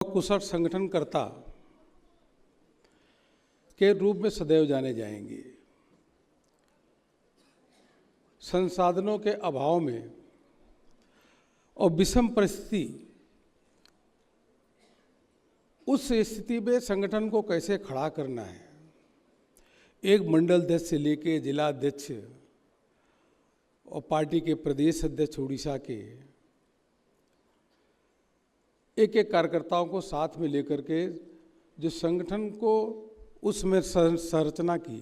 कुशल संगठनकर्ता के रूप में सदैव जाने जाएंगे। संसाधनों के अभाव में और विषम परिस्थिति, उस स्थिति में संगठन को कैसे खड़ा करना है, एक मंडल अध्यक्ष से लेके जिला अध्यक्ष और पार्टी के प्रदेश अध्यक्ष उड़ीसा के एक एक कार्यकर्ताओं को साथ में लेकर के जो संगठन को उसमें संरचना की,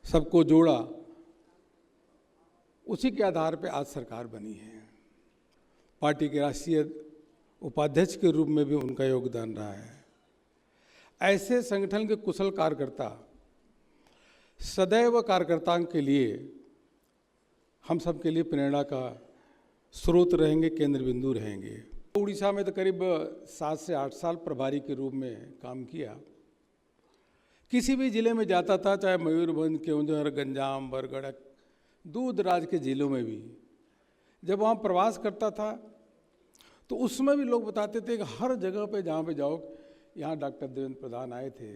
सबको जोड़ा, उसी के आधार पे आज सरकार बनी है। पार्टी के राष्ट्रीय उपाध्यक्ष के रूप में भी उनका योगदान रहा है। ऐसे संगठन के कुशल कार्यकर्ता सदैव कार्यकर्ताओं के लिए, हम सब के लिए प्रेरणा का स्रोत रहेंगे, केंद्र बिंदु रहेंगे। उड़ीसा में तो करीब 7 से 8 साल प्रभारी के रूप में काम किया। किसी भी जिले में जाता था, चाहे मयूरभंज, केवंझर, गंजाम, बरगढ़, दूर दराज के जिलों में भी जब वहाँ प्रवास करता था तो उसमें भी लोग बताते थे कि हर जगह पे जहाँ पे जाओ, यहाँ डॉक्टर देवेंद्र प्रधान आए थे,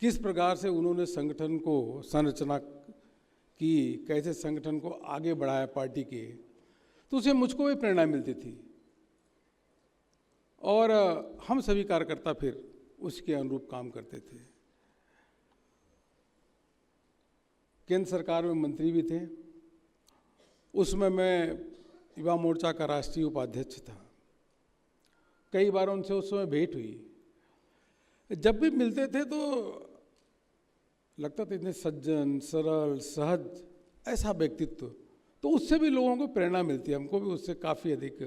किस प्रकार से उन्होंने संगठन को संरचना की, कैसे संगठन को आगे बढ़ाया पार्टी के, तो उसे मुझको भी प्रेरणा मिलती थी और हम सभी कार्यकर्ता फिर उसके अनुरूप काम करते थे। केंद्र सरकार में मंत्री भी थे, उसमें मैं युवा मोर्चा का राष्ट्रीय उपाध्यक्ष था। कई बार उनसे उस समय भेंट हुई। जब भी मिलते थे तो लगता था इतने सज्जन, सरल, सहज, ऐसा व्यक्तित्व, तो उससे भी लोगों को प्रेरणा मिलती है। हमको भी उससे काफ़ी अधिक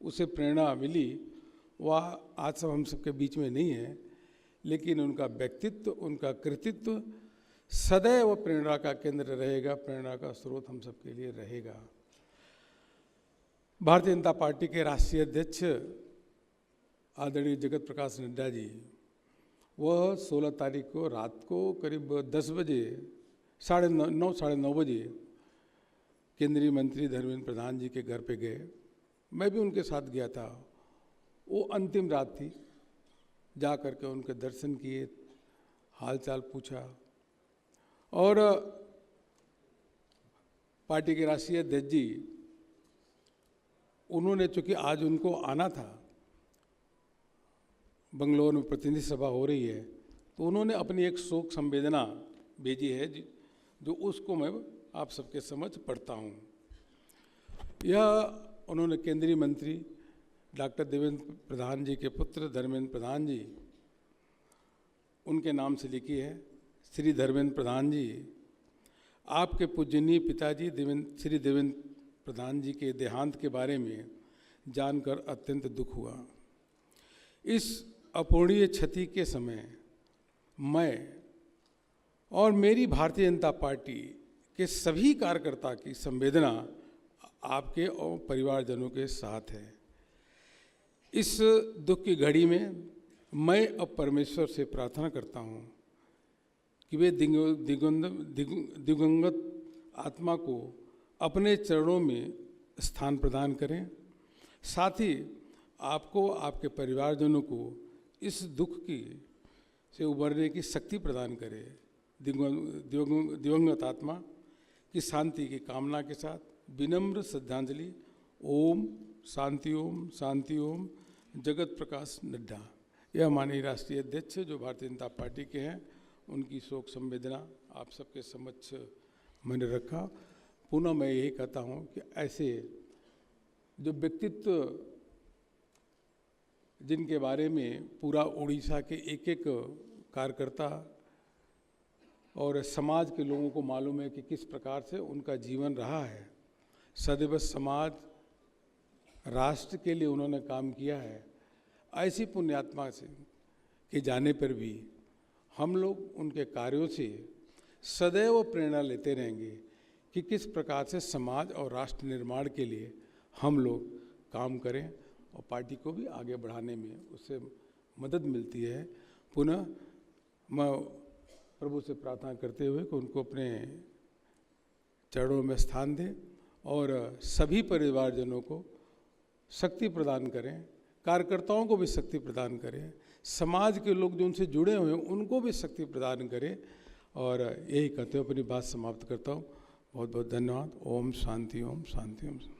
उससे प्रेरणा मिली। वह आज सब हम सबके बीच में नहीं है, लेकिन उनका व्यक्तित्व, उनका कृतित्व सदैव प्रेरणा का केंद्र रहेगा, प्रेरणा का स्रोत हम सबके लिए रहेगा। भारतीय जनता पार्टी के राष्ट्रीय अध्यक्ष आदरणीय जगत प्रकाश नड्डा जी, वह 16 तारीख को रात को करीब 10 बजे, 9:30 साढ़े 9 बजे केंद्रीय मंत्री धर्मेंद्र प्रधान जी के घर पे गए। मैं भी उनके साथ गया था। वो अंतिम रात थी, जा करके उनके दर्शन किए, हालचाल पूछा और पार्टी के राष्ट्रीय अध्यक्ष जी, उन्होंने, चूँकि आज उनको आना था, बंगलौर में प्रतिनिधि सभा हो रही है, तो उन्होंने अपनी एक शोक संवेदना भेजी है, जो उसको मैं आप सबके समक्ष पढ़ता हूँ। यह उन्होंने केंद्रीय मंत्री डॉक्टर देवेंद्र प्रधान जी के पुत्र धर्मेंद्र प्रधान जी, उनके नाम से लिखी है। श्री धर्मेंद्र प्रधान जी, आपके पूजनीय पिताजी श्री देवेंद्र प्रधान जी के देहांत के बारे में जानकर अत्यंत दुख हुआ। इस अपूरणीय क्षति के समय मैं और मेरी भारतीय जनता पार्टी के सभी कार्यकर्ता की संवेदना आपके और परिवारजनों के साथ है। इस दुख की घड़ी में मैं अब परमेश्वर से प्रार्थना करता हूँ कि वे दिवंगत आत्मा को अपने चरणों में स्थान प्रदान करें, साथ ही आपको, आपके परिवारजनों को इस दुख से उबरने की शक्ति प्रदान करें। दिवंगत आत्मा की शांति की कामना के साथ विनम्र श्रद्धांजलि। ओम शांति, ओम शांति, ओम। जगत प्रकाश नड्डा। यह माननीय राष्ट्रीय अध्यक्ष जो भारतीय जनता पार्टी के हैं, उनकी शोक संवेदना आप सबके समक्ष मैंने रखा। पुनः मैं यही कहता हूँ कि ऐसे जो व्यक्तित्व, जिनके बारे में पूरा उड़ीसा के एक एक कार्यकर्ता और समाज के लोगों को मालूम है कि किस प्रकार से उनका जीवन रहा है, सदैव समाज, राष्ट्र के लिए उन्होंने काम किया है, ऐसी पुण्यात्मा से के जाने पर भी हम लोग उनके कार्यों से सदैव प्रेरणा लेते रहेंगे कि किस प्रकार से समाज और राष्ट्र निर्माण के लिए हम लोग काम करें और पार्टी को भी आगे बढ़ाने में उससे मदद मिलती है। पुनः मैं प्रभु से प्रार्थना करते हुए कि उनको अपने चरणों में स्थान दें और सभी परिवारजनों को शक्ति प्रदान करें, कार्यकर्ताओं को भी शक्ति प्रदान करें, समाज के लोग जो उनसे जुड़े हुए हैं उनको भी शक्ति प्रदान करें। और यही कहते हुए अपनी बात समाप्त करता हूँ। बहुत बहुत धन्यवाद। ओम शांति, ओम शांति, ओम शांति।